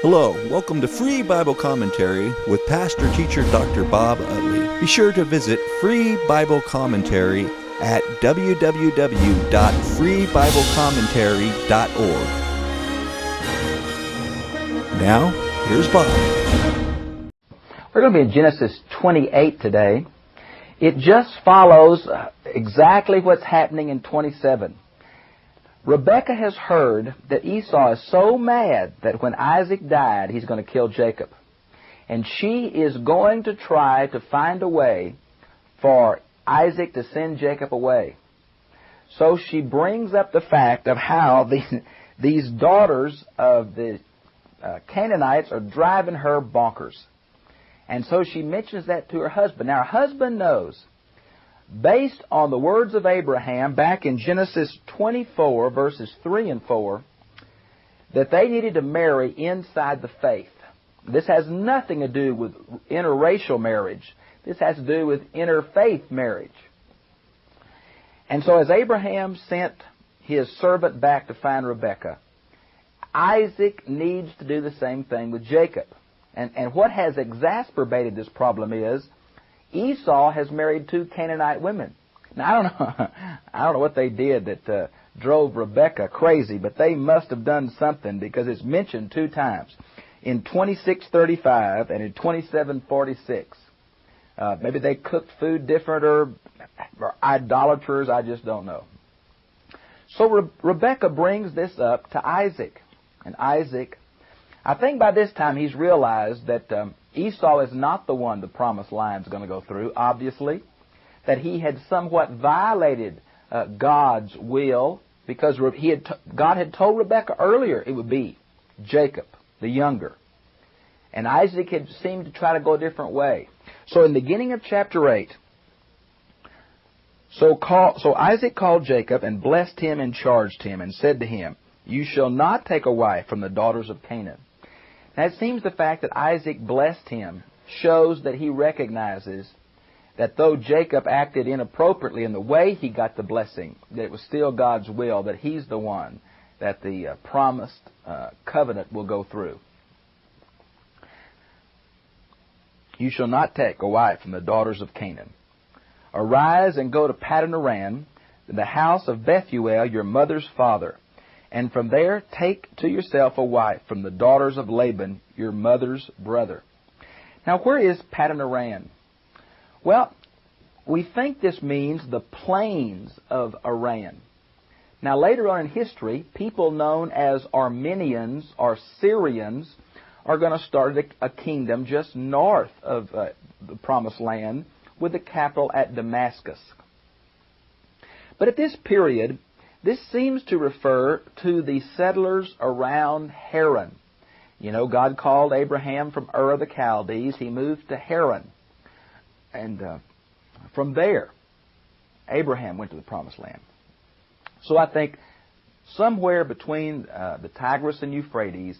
Hello, welcome to Free Bible Commentary with Pastor Teacher Dr. Bob Utley. Be sure to visit Free Bible Commentary at www.freebiblecommentary.org. Now, here's Bob. We're going to be in Genesis 28 today. It just follows exactly what's happening in 27. Rebekah has heard that Esau is so mad that when Isaac died, he's going to kill Jacob. And she is going to try to find a way for Isaac to send Jacob away. So she brings up the fact of how these daughters of the Canaanites are driving her bonkers. And so she mentions that to her husband. Now, her husband knows, based on the words of Abraham back in Genesis 24, verses 3 and 4, that they needed to marry inside the faith. This has nothing to do with interracial marriage. This has to do with interfaith marriage. And so as Abraham sent his servant back to find Rebekah, Isaac needs to do the same thing with Jacob. And what has exacerbated this problem is Esau has married 2 Canaanite women. Now, I don't know what they did that drove Rebekah crazy, but they must have done something because it's mentioned 2 times, in 26:35 and in 27:46. Maybe they cooked food different or idolaters, I just don't know. So Rebekah brings this up to Isaac. And Isaac, I think by this time he's realized that Esau is not the one the promised line is going to go through, obviously. That he had somewhat violated God's will because God had told Rebekah earlier it would be Jacob, the younger. And Isaac had seemed to try to go a different way. So in the beginning of chapter 8, so Isaac called Jacob and blessed him and charged him and said to him, "You shall not take a wife from the daughters of Canaan." Now it seems the fact that Isaac blessed him shows that he recognizes that though Jacob acted inappropriately in the way he got the blessing, that it was still God's will that he's the one that the promised covenant will go through. "You shall not take a wife from the daughters of Canaan. Arise and go to Paddan Aram, the house of Bethuel, your mother's father. And from there take to yourself a wife from the daughters of Laban, your mother's brother." Now, where is Paddan Aram? Well, we think this means the plains of Aram. Now, later on in history, people known as Armenians or Syrians are going to start a kingdom just north of the Promised Land with the capital at Damascus. But at this period, this seems to refer to the settlers around Haran. You know, God called Abraham from Ur of the Chaldees. He moved to Haran. And from there, Abraham went to the Promised Land. So I think somewhere between the Tigris and Euphrates,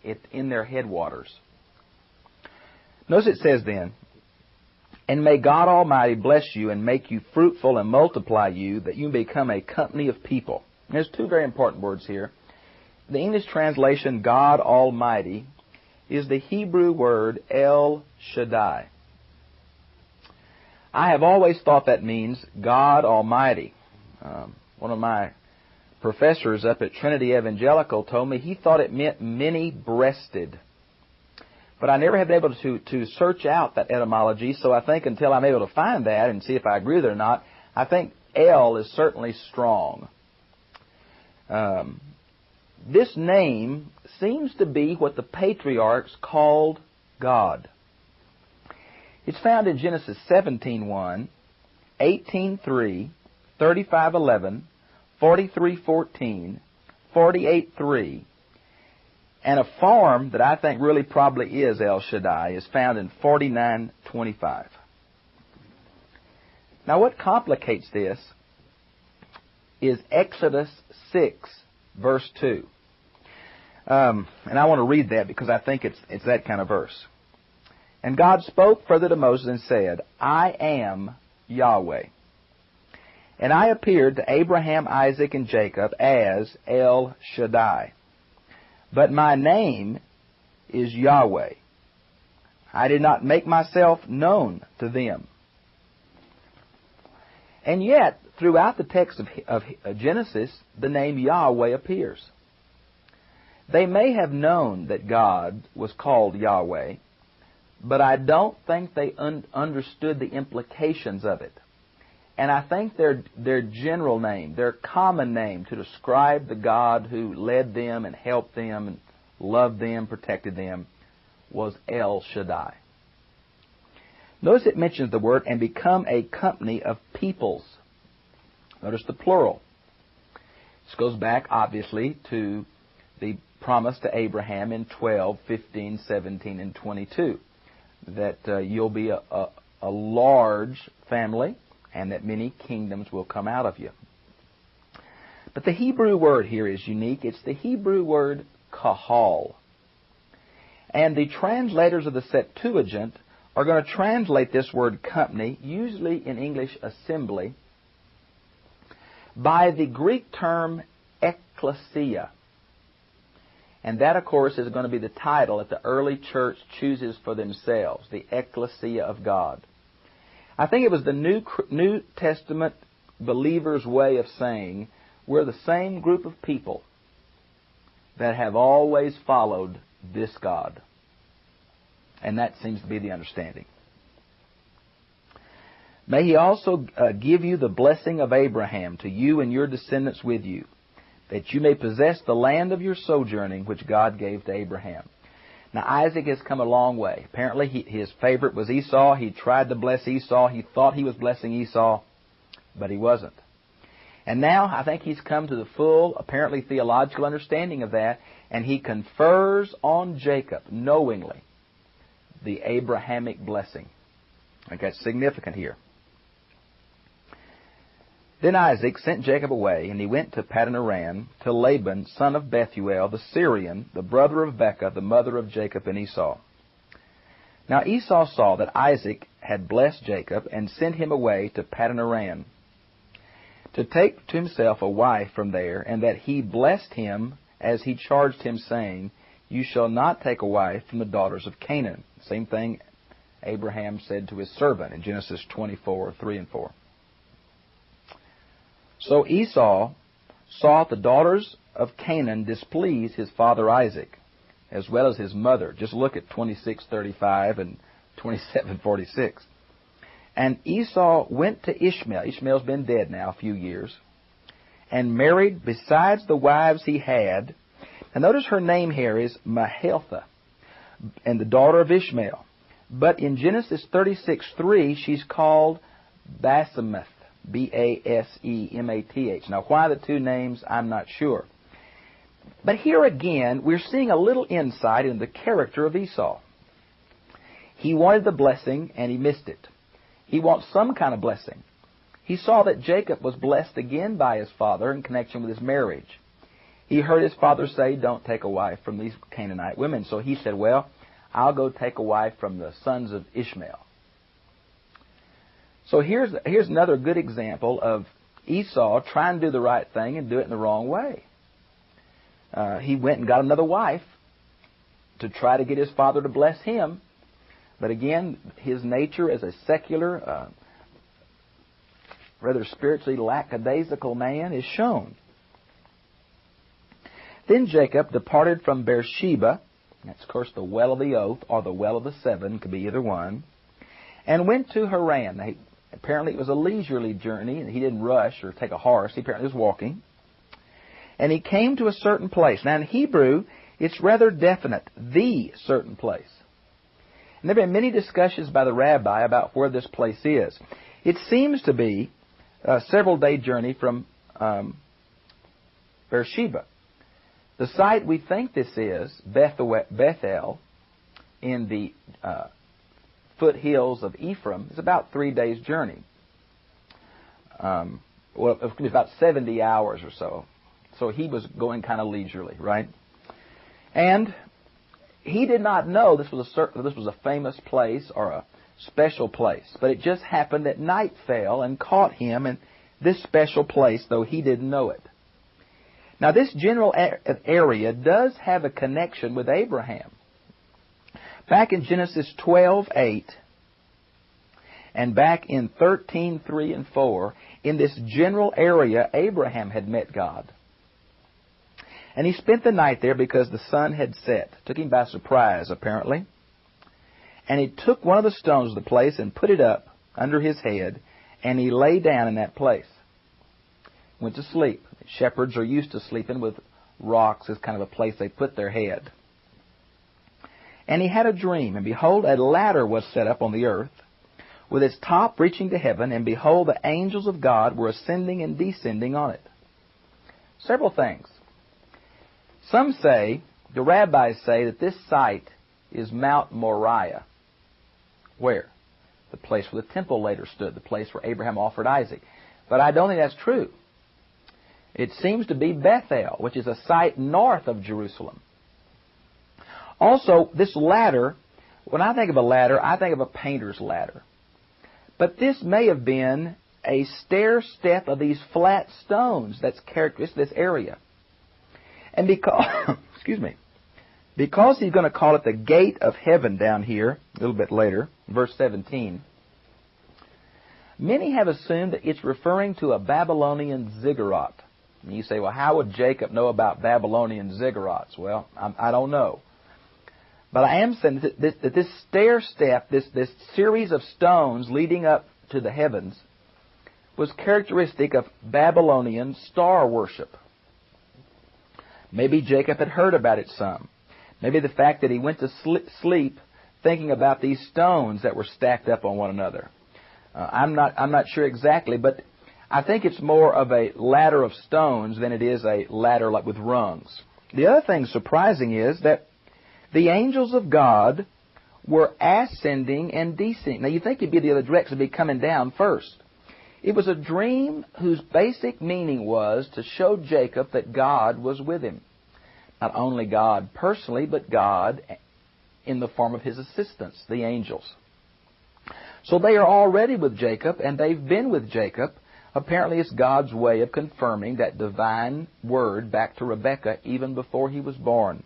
it's in their headwaters. Notice it says then, "And may God Almighty bless you and make you fruitful and multiply you, that you become a company of people." There's 2 very important words here. The English translation, God Almighty, is the Hebrew word El Shaddai. I have always thought that means God Almighty. One of my professors up at Trinity Evangelical told me he thought it meant many-breasted. But I never have been able to search out that etymology, so I think until I'm able to find that and see if I agree with it or not, I think El is certainly strong. This name seems to be what the patriarchs called God. It's found in Genesis 17:1, 18:3, 35:11, 43:14, 48:3, and a farm that I think really probably is El Shaddai is found in 49:25. Now what complicates this is Exodus 6, verse 2. And I want to read that because I think it's that kind of verse. "And God spoke further to Moses and said, I am Yahweh. And I appeared to Abraham, Isaac, and Jacob as El Shaddai. But my name is Yahweh. I did not make myself known to them. And yet, throughout the text of Genesis, the name Yahweh appears. They may have known that God was called Yahweh, but I don't think they understood the implications of it. And I think their general name, their common name to describe the God who led them and helped them and loved them, protected them, was El Shaddai. Notice it mentions the word, and become a company of peoples. Notice the plural. This goes back, obviously, to the promise to Abraham in 12, 15, 17, and 22, that you'll be a large family and that many kingdoms will come out of you. But the Hebrew word here is unique. It's the Hebrew word kahal. And the translators of the Septuagint are going to translate this word company, usually in English assembly, by the Greek term ekklesia. And that, of course, is going to be the title that the early church chooses for themselves, the ecclesia of God. I think it was the New Testament believers' way of saying we're the same group of people that have always followed this God. And that seems to be the understanding. May He also give you the blessing of Abraham to you and your descendants with you, that you may possess the land of your sojourning which God gave to Abraham. Now, Isaac has come a long way. Apparently, his favorite was Esau. He tried to bless Esau. He thought he was blessing Esau, but he wasn't. And now, I think he's come to the full, apparently theological understanding of that, and he confers on Jacob, knowingly, the Abrahamic blessing. I think that's significant here. Then Isaac sent Jacob away, and he went to Paddan Aram, to Laban, son of Bethuel, the Syrian, the brother of Rebekah, the mother of Jacob and Esau. Now Esau saw that Isaac had blessed Jacob, and sent him away to Paddan Aram, to take to himself a wife from there, and that he blessed him as he charged him, saying, You shall not take a wife from the daughters of Canaan. Same thing Abraham said to his servant in Genesis 24, 3 and 4. So Esau saw the daughters of Canaan displease his father Isaac, as well as his mother. Just look at 26:35 and 27:46. And Esau went to Ishmael. Ishmael's been dead now a few years. And married, besides the wives he had. And notice her name here is Mahalitha, and the daughter of Ishmael. But in Genesis 36:3, she's called Basemath. Basemath. Now, why the two names, I'm not sure. But here again, we're seeing a little insight into the character of Esau. He wanted the blessing, and he missed it. He wants some kind of blessing. He saw that Jacob was blessed again by his father in connection with his marriage. He heard his father say, Don't take a wife from these Canaanite women. So he said, Well, I'll go take a wife from the sons of Ishmael. So here's another good example of Esau trying to do the right thing and do it in the wrong way. He went and got another wife to try to get his father to bless him. But again, his nature as a secular, rather spiritually lackadaisical man is shown. Then Jacob departed from Beersheba, that's of course the well of the oath or the well of the seven, could be either one, and went to Haran. Now, apparently it was a leisurely journey, and he didn't rush or take a horse. He apparently was walking. And he came to a certain place. Now in Hebrew, it's rather definite, the certain place. And there have been many discussions by the rabbi about where this place is. It seems to be a several-day journey from Beersheba. The site we think this is, Bethel, in the foothills of Ephraim, is about 3 days' journey. Well, it was about 70 hours or so. So he was going kind of leisurely, right? And he did not know this was a famous place or a special place. But it just happened that night fell and caught him in this special place, though he didn't know it. Now, this general area does have a connection with Abraham. Back in Genesis 12:8 and back in 13:3 and 4, in this general area, Abraham had met God. And he spent the night there because the sun had set. Took him by surprise, apparently. And he took one of the stones of the place and put it up under his head, and he lay down in that place. Went to sleep. Shepherds are used to sleeping with rocks as kind of a place they put their head. And he had a dream, and behold, a ladder was set up on the earth, with its top reaching to heaven, and behold, the angels of God were ascending and descending on it. Several things. Some say, the rabbis say, that this site is Mount Moriah. Where? The place where the temple later stood, the place where Abraham offered Isaac. But I don't think that's true. It seems to be Bethel, which is a site north of Jerusalem. Also, this ladder, when I think of a ladder, I think of a painter's ladder. But this may have been a stair step of these flat stones that's characteristic of this area. And because, because he's going to call it the gate of heaven down here, a little bit later, verse 17, many have assumed that it's referring to a Babylonian ziggurat. And you say, well, how would Jacob know about Babylonian ziggurats? Well, I don't know. But I am saying that this stair step, this series of stones leading up to the heavens, was characteristic of Babylonian star worship. Maybe Jacob had heard about it some. Maybe the fact that he went to sleep thinking about these stones that were stacked up on one another. I'm not sure exactly, but I think it's more of a ladder of stones than it is a ladder like with rungs. The other thing surprising is that the angels of God were ascending and descending. Now you think it'd be the other direction, it'd be coming down first. It was a dream whose basic meaning was to show Jacob that God was with him. Not only God personally, but God in the form of his assistants, the angels. So they are already with Jacob, and they've been with Jacob. Apparently it's God's way of confirming that divine word back to Rebekah even before he was born.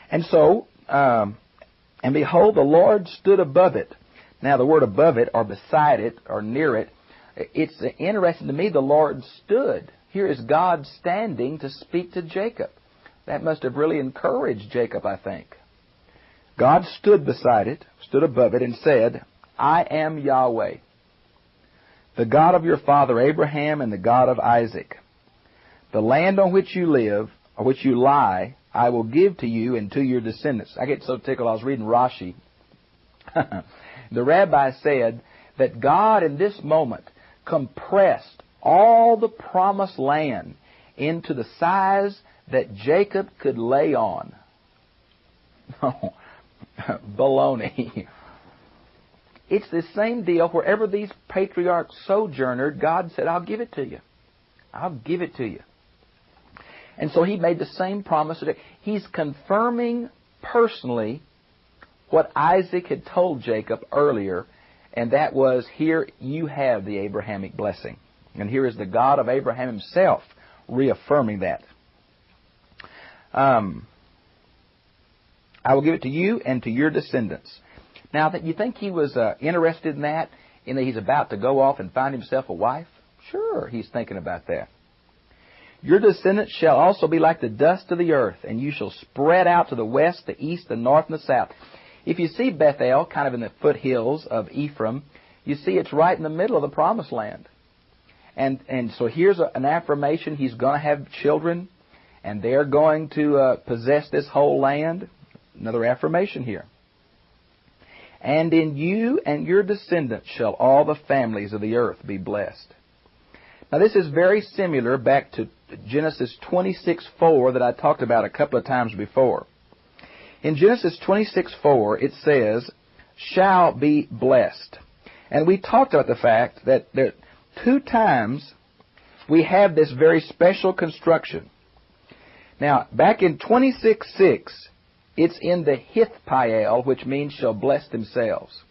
And so, and behold, the Lord stood above it. Now, the word above it, or beside it, or near it, it's interesting to me, the Lord stood. Here is God standing to speak to Jacob. That must have really encouraged Jacob, I think. God stood beside it, stood above it, and said, I am Yahweh, the God of your father Abraham and the God of Isaac. The land on which you live, or which you lie, I will give to you and to your descendants. I get so tickled. I was reading Rashi. The rabbi said that God in this moment compressed all the promised land into the size that Jacob could lay on. Oh, baloney. It's the same deal. Wherever these patriarchs sojournered, God said, I'll give it to you. I'll give it to you. And so he made the same promise today. He's confirming personally what Isaac had told Jacob earlier, and that was, here you have the Abrahamic blessing. And here is the God of Abraham himself reaffirming that. I will give it to you and to your descendants. Now, you think he was interested in that, in that he's about to go off and find himself a wife? Sure, he's thinking about that. Your descendants shall also be like the dust of the earth, and you shall spread out to the west, the east, the north, and the south. If you see Bethel, kind of in the foothills of Ephraim, you see it's right in the middle of the promised land. And so here's an affirmation. He's going to have children, and they're going to possess this whole land. Another affirmation here. And in you and your descendants shall all the families of the earth be blessed. Now this is very similar back to Genesis 26:4 that I talked about a couple of times before. In Genesis 26:4 it says, shall be blessed. And we talked about the fact that there, 2 times we have this very special construction. Now, back in 26:6, it's in the Hithpael, which means shall bless themselves.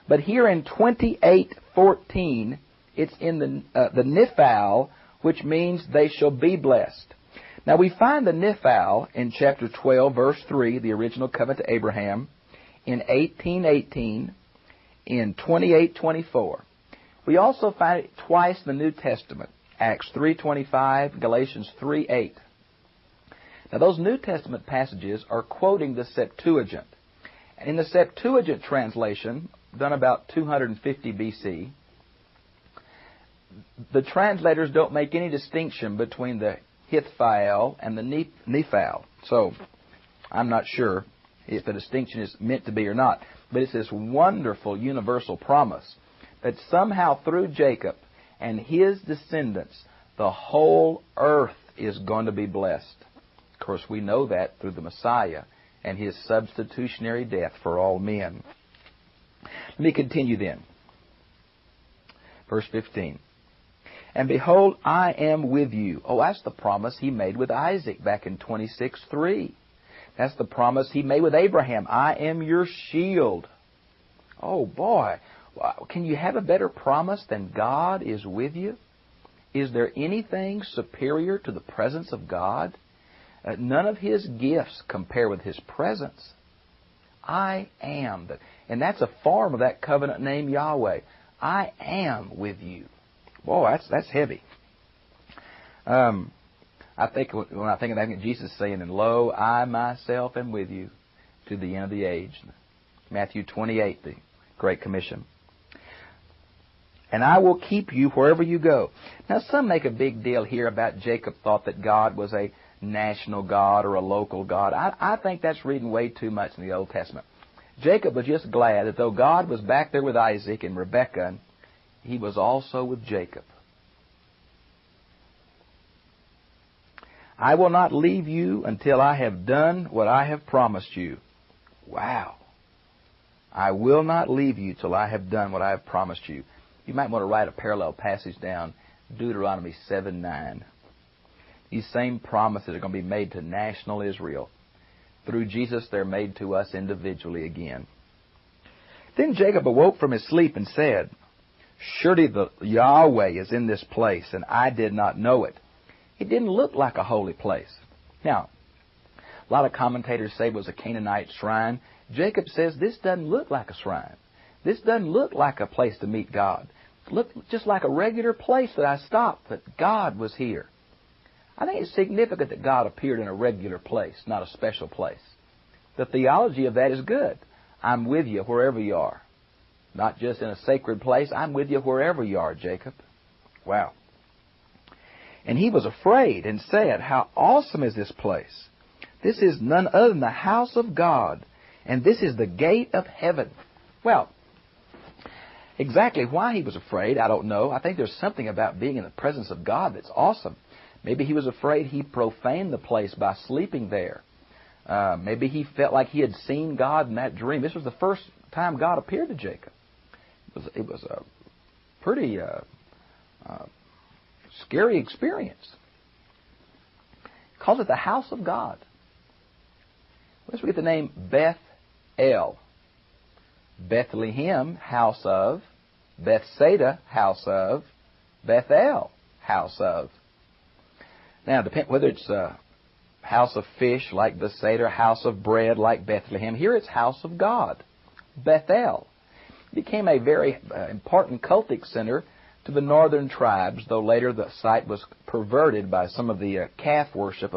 But here in 28:14, it's in the Niphal, which means they shall be blessed. Now we find the Nephal in chapter 12, verse 3, the original covenant to Abraham, in 18:18, in 28:24. We also find it twice in the New Testament, Acts 3:25, Galatians 3:8. Now those New Testament passages are quoting the Septuagint. And in the Septuagint translation, done about 250 BC, the translators don't make any distinction between the Hithphael and the Nephal. So I'm not sure if the distinction is meant to be or not. But it's this wonderful universal promise that somehow through Jacob and his descendants, the whole earth is going to be blessed. Of course, we know that through the Messiah and his substitutionary death for all men. Let me continue then. Verse 15. And behold, I am with you. Oh, that's the promise he made with Isaac back in 26:3. That's the promise he made with Abraham. I am your shield. Oh, boy. Can you have a better promise than God is with you? Is there anything superior to the presence of God? None of his gifts compare with his presence. I am. And that's a form of that covenant name Yahweh. I am with you. Boy, that's heavy. I think when I think of that, Jesus saying, and lo, I myself am with you to the end of the age. Matthew 28, the Great Commission. And I will keep you wherever you go. Now, some make a big deal here about Jacob thought that God was a national God or a local God. I think that's reading way too much in the Old Testament. Jacob was just glad that though God was back there with Isaac and Rebekah, he was also with Jacob. I will not leave you until I have done what I have promised you. Wow. I will not leave you till I have done what I have promised you. You might want to write a parallel passage down, Deuteronomy 7:9. These same promises are going to be made to national Israel. Through Jesus, they're made to us individually again. Then Jacob awoke from his sleep and said, surely the Yahweh is in this place, and I did not know it. It didn't look like a holy place. Now, a lot of commentators say it was a Canaanite shrine. Jacob says this doesn't look like a shrine. This doesn't look like a place to meet God. It looked just like a regular place that I stopped, but God was here. I think it's significant that God appeared in a regular place, not a special place. The theology of that is good. I'm with you wherever you are. Not just in a sacred place. I'm with you wherever you are, Jacob. Wow. And he was afraid and said, how awesome is this place? This is none other than the house of God, and this is the gate of heaven. Well, exactly why he was afraid, I don't know. I think there's something about being in the presence of God that's awesome. Maybe he was afraid he profaned the place by sleeping there. Maybe he felt like he had seen God in that dream. This was the first time God appeared to Jacob. It was a pretty scary experience. He calls it the house of God. Where we get the name Bethel. Bethlehem, house of. Bethsaida, house of. Bethel, house of. Now, depend whether it's a house of fish like Bethsaida, or house of bread like Bethlehem. Here it's house of God, Bethel. It became a very important cultic center to the northern tribes, though later the site was perverted by some of the calf worship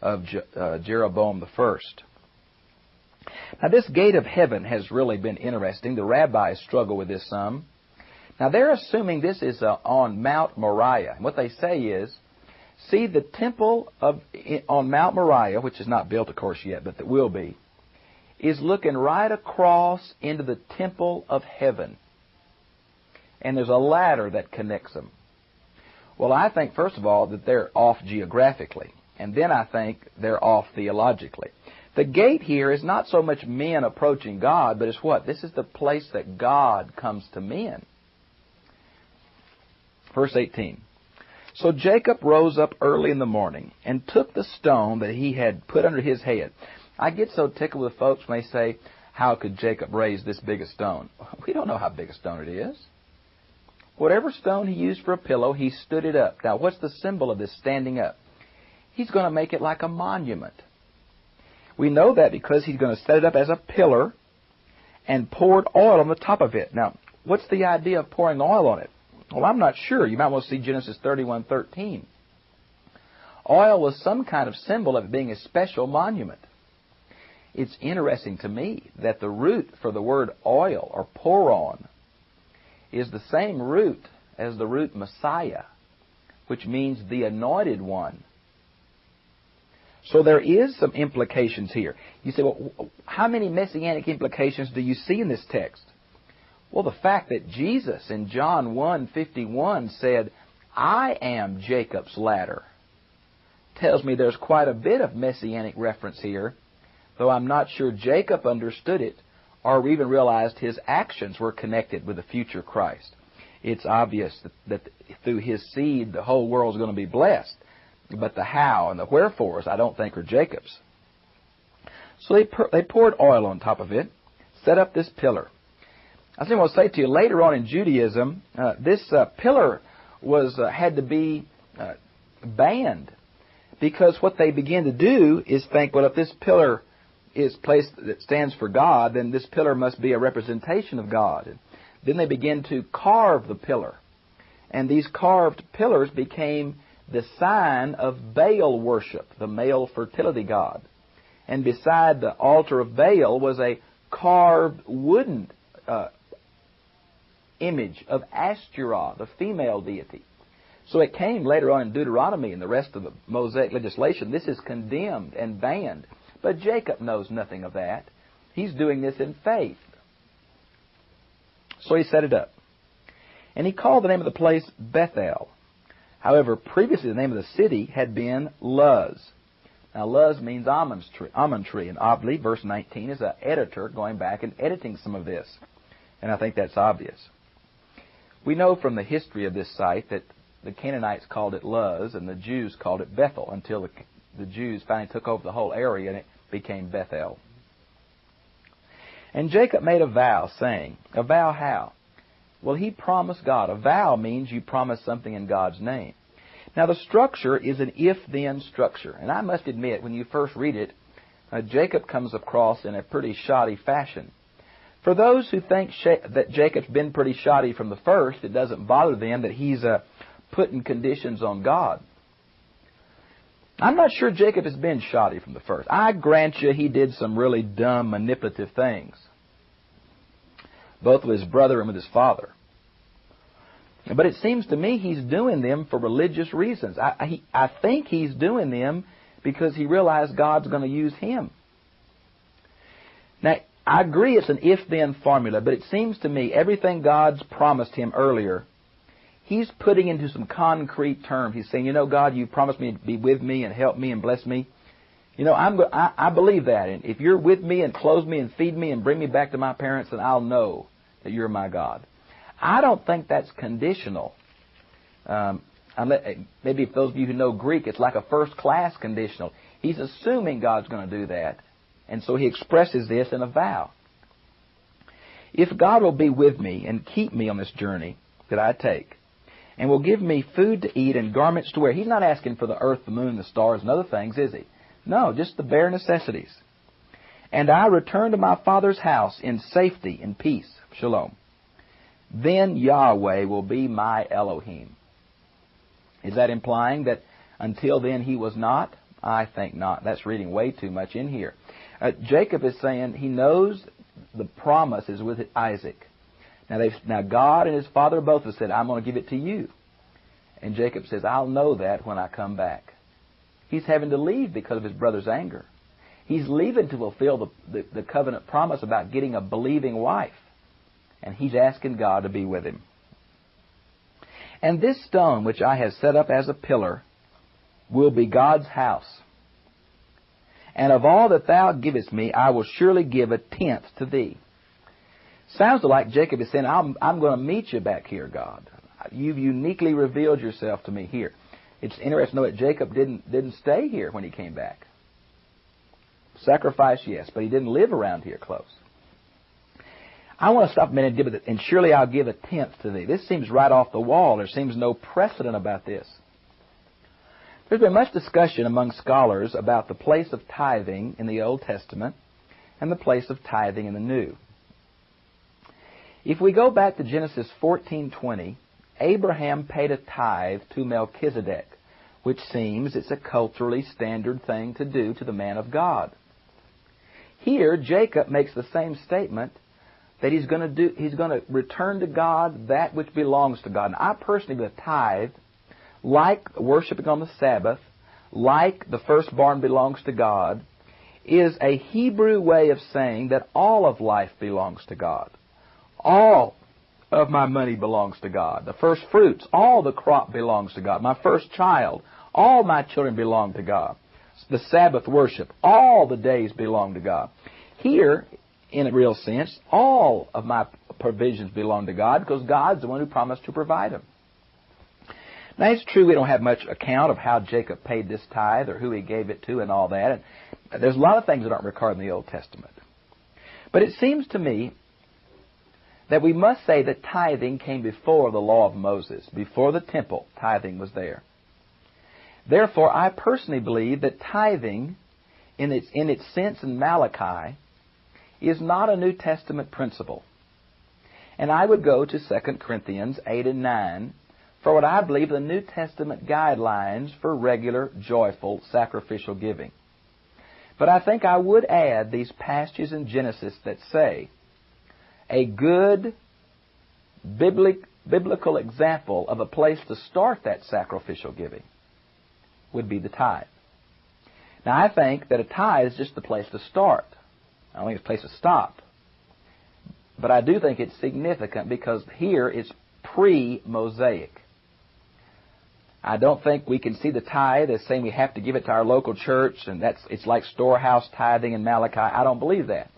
of Jeroboam I. Now, this gate of heaven has really been interesting. The rabbis struggle with this some. Now, they're assuming this is on Mount Moriah. And what they say is, see, the temple on Mount Moriah, which is not built, of course, yet, but that will be, is looking right across into the temple of heaven. And there's a ladder that connects them. Well, I think, first of all, that they're off geographically. And then I think they're off theologically. The gate here is not so much men approaching God, but it's what? This is the place that God comes to men. Verse 18. So Jacob rose up early in the morning and took the stone that he had put under his head. I get so tickled with folks when they say, how could Jacob raise this big a stone? We don't know how big a stone it is. Whatever stone he used for a pillow, he stood it up. Now, what's the symbol of this standing up? He's going to make it like a monument. We know that because he's going to set it up as a pillar and poured oil on the top of it. Now, what's the idea of pouring oil on it? Well, I'm not sure. You might want to see Genesis 31:13. Oil was some kind of symbol of it being a special monument. It's interesting to me that the root for the word oil or pour on is the same root as the root Messiah, which means the anointed one. So there is some implications here. You say, well, how many messianic implications do you see in this text? Well, the fact that Jesus in John 1:51 said, I am Jacob's ladder, tells me there's quite a bit of messianic reference here, though I'm not sure Jacob understood it or even realized his actions were connected with the future Christ. It's obvious that through his seed the whole world is going to be blessed, but the how and the wherefores I don't think are Jacob's. So they poured oil on top of it, set up this pillar. I think I'll say to you, later on in Judaism, this pillar had to be banned, because what they began to do is think, well, if this pillar is placed that stands for God, then this pillar must be a representation of God. And then they began to carve the pillar, and these carved pillars became the sign of Baal worship, the male fertility god. And beside the altar of Baal was a carved wooden image of Ashtoreth, the female deity. So it came later on in Deuteronomy and the rest of the Mosaic legislation. This is condemned and banned. But Jacob knows nothing of that. He's doing this in faith. So he set it up. And he called the name of the place Bethel. However, previously the name of the city had been Luz. Now, Luz means almond tree. And Utley, verse 19, is an editor going back and editing some of this. And I think that's obvious. We know from the history of this site that the Canaanites called it Luz and the Jews called it Bethel until the Jews finally took over the whole area and it became Bethel. And Jacob made a vow, saying, a vow how? Well, he promised God. A vow means you promise something in God's name. Now, the structure is an if-then structure. And I must admit, when you first read it, Jacob comes across in a pretty shoddy fashion. For those who think that Jacob's been pretty shoddy from the first, it doesn't bother them that he's putting conditions on God. I'm not sure Jacob has been shoddy from the first. I grant you he did some really dumb, manipulative things, both with his brother and with his father. But it seems to me he's doing them for religious reasons. I think he's doing them because he realized God's going to use him. Now, I agree it's an if-then formula, but it seems to me everything God's promised him earlier, he's putting into some concrete terms. He's saying, you know, God, you promised me to be with me and help me and bless me. You know, I believe that. And if you're with me and clothe me and feed me and bring me back to my parents, then I'll know that you're my God. I don't think that's conditional. Maybe if those of you who know Greek, it's like a first-class conditional. He's assuming God's going to do that. And so he expresses this in a vow. If God will be with me and keep me on this journey that I take, and will give me food to eat and garments to wear. He's not asking for the earth, the moon, the stars, and other things, is he? No, just the bare necessities. And I return to my father's house in safety and peace. Shalom. Then Yahweh will be my Elohim. Is that implying that until then he was not? I think not. That's reading way too much in here. Jacob is saying he knows the promise is with Isaac. Now God and his father both have said, I'm going to give it to you. And Jacob says, I'll know that when I come back. He's having to leave because of his brother's anger. He's leaving to fulfill the covenant promise about getting a believing wife. And he's asking God to be with him. And this stone which I have set up as a pillar will be God's house. And of all that thou givest me, I will surely give a tenth to thee. Sounds like Jacob is saying, I'm going to meet you back here, God. You've uniquely revealed yourself to me here. It's interesting to know that Jacob didn't stay here when he came back. Sacrifice, yes, but he didn't live around here close. I want to stop a minute and give it, and surely I'll give a tenth to thee. This seems right off the wall. There seems no precedent about this. There's been much discussion among scholars about the place of tithing in the Old Testament and the place of tithing in the New. If we go back to Genesis 14:20, Abraham paid a tithe to Melchizedek, which seems it's a culturally standard thing to do to the man of God. Here, Jacob makes the same statement that he's going to return to God that which belongs to God. And I personally believe tithe, like worshiping on the Sabbath, like the firstborn belongs to God, is a Hebrew way of saying that all of life belongs to God. All of my money belongs to God. The first fruits, all the crop belongs to God. My first child, all my children belong to God. The Sabbath worship, all the days belong to God. Here, in a real sense, all of my provisions belong to God because God's the one who promised to provide them. Now, it's true we don't have much account of how Jacob paid this tithe or who he gave it to and all that. And there's a lot of things that aren't recorded in the Old Testament. But it seems to me that we must say that tithing came before the law of Moses. Before the temple, tithing was there. Therefore, I personally believe that tithing, in its sense in Malachi, is not a New Testament principle. And I would go to 2 Corinthians 8 and 9 for what I believe are the New Testament guidelines for regular, joyful, sacrificial giving. But I think I would add these passages in Genesis that say a good biblical example of a place to start that sacrificial giving would be the tithe. Now, I think that a tithe is just the place to start. I don't think it's a place to stop. But I do think it's significant because here it's pre-Mosaic. I don't think we can see the tithe as saying we have to give it to our local church and it's like storehouse tithing in Malachi. I don't believe that.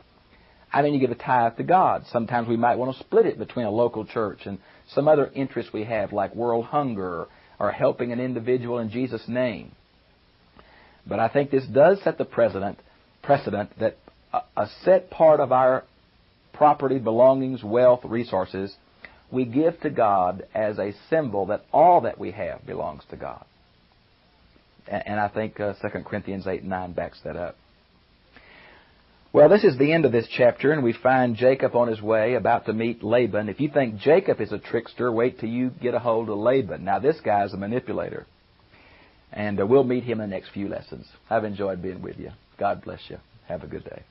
I mean, you give a tithe to God. Sometimes we might want to split it between a local church and some other interest we have like world hunger or helping an individual in Jesus' name. But I think this does set the precedent that a set part of our property, belongings, wealth, resources, we give to God as a symbol that all that we have belongs to God. And I think 2 Corinthians 8 and 9 backs that up. Well, this is the end of this chapter, and we find Jacob on his way, about to meet Laban. If you think Jacob is a trickster, wait till you get a hold of Laban. Now, this guy's a manipulator. And we'll meet him in the next few lessons. I've enjoyed being with you. God bless you. Have a good day.